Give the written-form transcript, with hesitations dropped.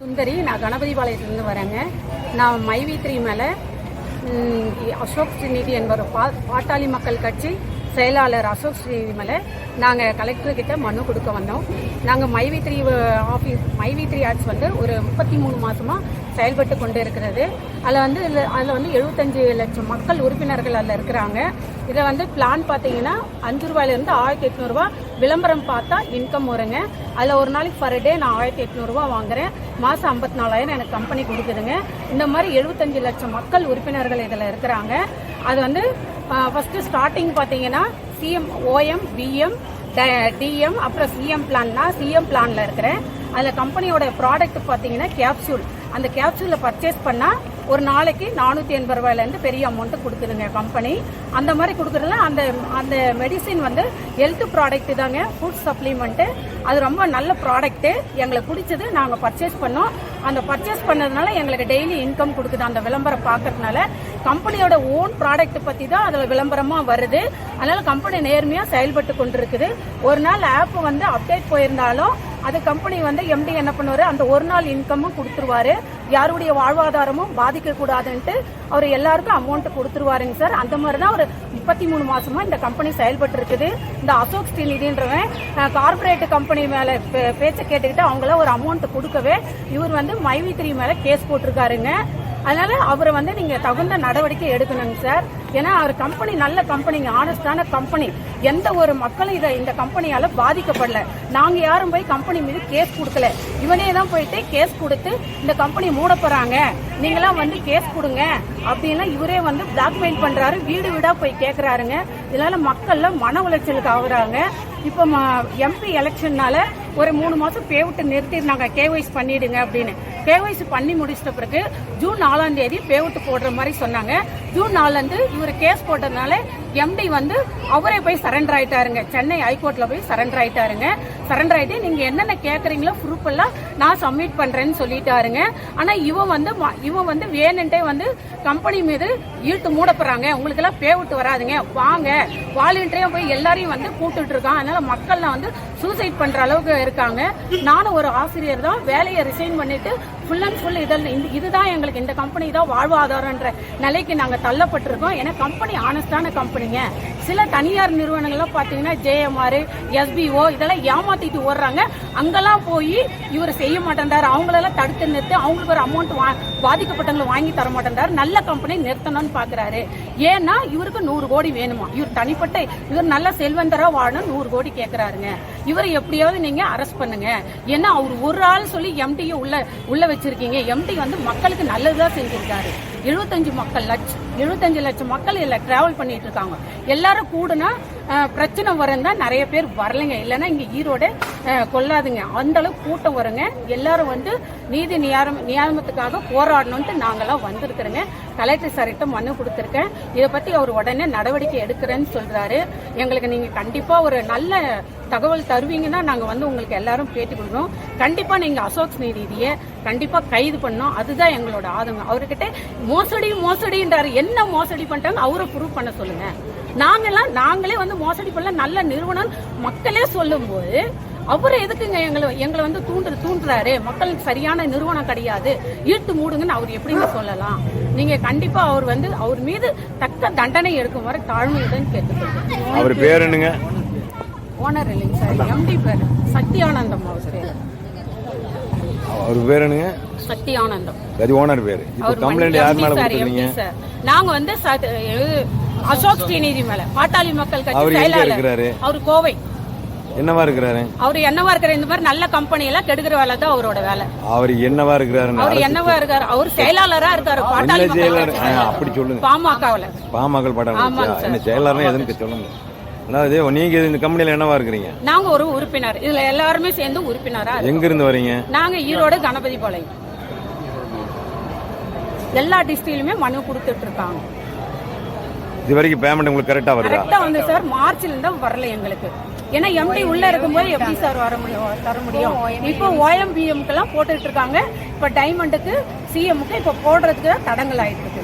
சுந்தரி, நான் கணபதிபாளையத்திலிருந்து வரேங்க. நான் மைவி3 மேலே அசோக் ஸ்ரீநிதி என்பவர் பாட்டாளி மக்கள் கட்சி செயலாளர் அசோக் ஸ்ரீநிதி மேலே நாங்கள் கலெக்டர்கிட்ட மனு கொடுக்க வந்தோம். நாங்கள் மைவி3 ஆஃபீஸ் மைவி3 ஆக்ட்ஸ் வந்து ஒரு 33 மாதமாக செயல்பட்டு கொண்டு இருக்கிறது. அதில் வந்து 75 லட்சம் மக்கள் உறுப்பினர்கள் அதில் இருக்கிறாங்க. இதில் வந்து பிளான் பார்த்தீங்கன்னா 5 ரூபாயிலிருந்து 1800 ரூபா விளம்பரம் பார்த்தா இன்கம் வருங்க. அதில் ஒரு நாளைக்கு பர் டே நான் 1800 ரூபா வாங்குறேன். மாதம் 54,000 எனக்கு கம்பெனி கொடுக்குதுங்க. இந்த மாதிரி 75 லட்சம் மக்கள் உறுப்பினர்கள் இதில் இருக்கிறாங்க. அது வந்து ஃபஸ்ட்டு ஸ்டார்டிங் பார்த்தீங்கன்னா சிஎம், ஓஎம், பிஎம், டிஎம், அப்புறம் சிஎம் பிளான்னா சிஎம் பிளானில் இருக்கிறேன். அதில் கம்பெனியோட ப்ராடக்ட் பார்த்தீங்கன்னா கேப்சூல். அந்த கேப்சூலில் பர்ச்சேஸ் பண்ணால் ஒரு நாளைக்கு 480 ரூபாயிலேருந்து பெரிய அமௌண்ட்டு கொடுக்குதுங்க கம்பெனி. அந்த மாதிரி கொடுக்குறதுல அந்த மெடிசின் வந்து ஹெல்த் ப்ராடக்ட் தாங்க, ஃபுட் சப்ளிமெண்ட்டு. அது ரொம்ப நல்ல ப்ராடக்ட்டு, எங்களுக்கு பிடிச்சது. நாங்கள் பர்ச்சேஸ் பண்ணோம். அந்த பர்ச்சேஸ் பண்ணதுனால எங்களுக்கு டெய்லி இன்கம் கொடுக்குது. அந்த விளம்பரம் பார்க்கறதுனால கம்பெனியோட ஓன் ப்ராடக்ட் பற்றி தான் அதில் விளம்பரமாக வருது. அதனால் கம்பெனி நேர்மையாக செயல்பட்டு கொண்டு இருக்குது. ஒரு நாள் ஆப் வந்து அப்டேட் போயிருந்தாலும் அது கம்பெனி வந்து எம்டி என்ன பண்ணுவார், அந்த ஒரு நாள் இன்கமும் கொடுத்துருவாரு. யாருடைய வாழ்வாதாரமும் பாதிக்கக்கூடாதுன்ட்டு அவர் எல்லாருக்கும் அமௌண்ட் கொடுத்துருவாருங்க சார். அந்த மாதிரி தான் ஒரு 33 மாசமா இந்த கம்பெனி செயல்பட்டு இருக்குது. இந்த அசோக் ஸ்ரீநிதின்றவன் கார்பரேட் கம்பெனி மேல பேச்சை கேட்டுக்கிட்டு அவங்கள ஒரு அமௌண்ட் கொடுக்கவே இவர் வந்து மைவி3 மேல கேஸ் போட்டிருக்காருங்க. அதனால அவரை வந்து நீங்க தகுந்த நடவடிக்கை எடுக்கணுங்க சார். ஏன்னா அவர் கம்பெனி நல்ல கம்பெனிங்க, ஆனஸ்டான கம்பெனி. எந்த ஒரு மக்களும் இந்த கம்பெனியால பாதிக்கப்படல. நாங்க யாரும் போய் கம்பெனி மீது கேஸ் கொடுக்கல. இவனே தான் போயிட்டு கேஸ் கொடுத்து இந்த கம்பெனி மூட போறாங்க, நீங்களாம் வந்து கேஸ் கொடுங்க அப்படின்னா இவரே வந்து பிளாக்மெயில் பண்றாரு. வீடு வீடா போய் கேட்கறாருங்க. இதனால மக்கள்ல மன உளைச்சலுக்கு ஆகுறாங்க. இப்போ எம்பி எலெக்ஷன்னால ஒரு 3 மாசம் பே விட்டு நிறுத்திருந்தாங்க, கேஒய்ஸ் பண்ணிடுங்க அப்படின்னு. கேஒய்ஸ் பண்ணி முடிச்சிட்ட பிறகு ஜூன் 4ஆம் தேதி பே விட்டு போடுற மாதிரி சொன்னாங்க. ஜூன் 4 இவர் கேஸ் போட்டதுனால எம்டி வந்து அவரே போய் சரண்டர் ஆயிட்டாருங்க. சென்னை ஹைகோர்ட்ல போய் சரண்டர் ஆயிட்டாருங்க. சரண்டர் ஆயிட்டு நீங்க என்னென்ன கேக்குறீங்களோ ப்ரூஃப் எல்லாம் நான் சப்மிட் பண்றேன்னு சொல்லிட்டாருங்க. ஆனா இவன் வந்து வேணுன்ட்டே வந்து கம்பெனி மீது இழுத்து மூட போறாங்க, உங்களுக்கு எல்லாம் பே விட்டு வராதுங்க, வாங்க வாலண்டியரா போய் எல்லாரையும் வந்து கூப்பிட்டு இருக்கான். அதனால மக்கள்லாம் வந்து சூசைட் பண்ற அளவுக்கு இருக்காங்க. நானும் ஒரு ஆசிரியர் தான், வேலையை ரிசைன் பண்ணிட்டு ஃபுல் அண்ட் ஃபுல் இதுதான் எங்களுக்கு இந்த கம்பெனி தான் வாழ்வாதாரன்ற நிலைக்கு நாங்க தள்ளப்பட்டிருக்கோம். ஏன்னா கம்பெனி ஆனஸ்டான கம்பெனிங்க. சில தனியார் நிறுவனங்கள்லாம் பாத்தீங்கன்னா ஜேஎம்ஆர், எஸ்பிஓ இதெல்லாம் ஏமாத்திட்டு ஓடுறாங்க. அங்கெல்லாம் போய் இவர் செய்ய மாட்டேன்டாரு, அவங்களெல்லாம் தடுத்து நிறுத்தி அவங்களுக்கு ஒரு அமௌண்ட் பாதிக்கப்பட்டவங்களை வாங்கி தர மாட்டேன்டாரு. நல்ல கம்பெனி நிறுத்தணும்னு பாக்குறாரு. ஏன்னா இவருக்கு 100 கோடி வேணுமா, இவர் தனிப்பட்ட இவர் நல்ல செல்வந்தரா வாழணும் 100 கோடி கேட்கிறாருங்க. இவரை எப்படியாவது நீங்க அரெஸ்ட் பண்ணுங்க. ஏன்னா அவர் ஒரு ஆள் சொல்லி எம்டியை உள்ள வச்சிருக்கீங்க. எம்டி வந்து மக்களுக்கு நல்லதுதான் செஞ்சிருக்காரு. 75 லட்சம் மக்கள் இதுல டிராவல் பண்ணிட்டு இருக்காங்க. எல்லாரும் கூடுனா பிரச்சனை வரும் தான் நிறைய பேர் வரலைங்க. இல்லைன்னா இங்க ஈரோடு கொள்ளாதுங்க, அந்த அளவுக்கு கூட்டம் வருங்க. எல்லாரும் வந்து நீதி நியாயத்துக்காக போராடணும்ட்டு நாங்கெல்லாம் வந்திருக்கிறோங்க. கலெக்டர் சார்கிட்ட மனு கொடுத்திருக்கேன். இதை பத்தி அவர் உடனே நடவடிக்கை எடுக்கிறேன்னு சொல்றாரு. எங்களுக்கு நீங்க கண்டிப்பா ஒரு நல்ல தகவல் தருவீங்கன்னா நாங்க வந்து உங்களுக்கு எல்லாரும் பேட்டி கொடுக்கணும். கண்டிப்பா நீங்க அசோக் ஸ்ரீநிதியை கண்டிப்பா கைது பண்ணோம். அதுதான் எங்களோட ஆதங்கம். அவர்கிட்ட மோசடின்றாரு. என்ன மோசடி பண்றாங்க அவரை ப்ரூவ் பண்ண சொல்லுங்க. நாங்களே வந்து மோசடி பண்ணல, நல்ல நிறுவனம் மக்களே சொல்லும் போது அவரை எதுக்குங்க எங்களை வந்து தூண்டுறாரு? மக்களுக்கு சரியான நிறுவனம் கிடையாது, ஈர்த்து மூடுங்கன்னு அவர் எப்படிங்க சொல்லலாம்? நீங்க கண்டிப்பா அவர் மீது தக்க தண்டனை எடுக்கும் வரை தாழ்மையுடன் கேட்டுக்கொள்ளுங்க. அவர் பேர் என்னங்க? ஓனர் இல்லைங்க சார், எம்டி பேர் சத்யானந்தம். அவர் பேர் என்னங்க? சத்யானந்தம். சரி, ஓனர் பேர். இப்போ கம்ப்ளைண்ட் யார் மேல கொடுத்தீங்க? சார் நாங்க வந்து அசோக் ஸ்ரீநிதி மேல, பாட்டாளி மக்கள் கட்சி செயலாளர். அவர் கோவை. என்னவா இருக்கிறாரு? அவர் என்னவா இருக்கிற இந்த மாதிரி நல்ல கம்பெனி எல்லாம் கெடுக்கிற வேலை தான் அவரோட வேலை. அவர் என்னவா இருக்கிறாரு? அவர் செயலாளரா இருக்காரு. பாட்டாளி அப்படி சொல்லுங்க. பாமகவுல என்ன செயலாளர் எதுன்னு சொல்லுங்க. அதாவது நீங்க இந்த கம்பெனில என்னவா இருக்கிறீங்க? நாங்க ஒரு உறுப்பினர். இதுல எல்லாருமே சேர்ந்து உறுப்பினரா. எங்க இருந்து வரீங்க? நாங்க ஈரோடு கணபதிபாளையம். எல்லா டிஸ்ட்ரிக்ட்லயுமே மனு கொடுத்துட்டு இருக்காங்க. இது வரைக்கும் பேமெண்ட் உங்களுக்கு கரெக்டா வருதா? கரெக்டா வந்து சார் மார்ச்ல இருந்தா வரல எங்களுக்கு. ஏன்னா எம்டி உள்ள இருக்கும்போது எப்படி சார் தர முடியும்? இப்போ OMBM எல்லாம் போட்டுட்டு இருக்காங்க. இப்ப டைமண்டுக்கு, சிஎம்க்கு இப்ப போடுறதுக்கு தடங்கள் ஆயிட்டு இருக்கு.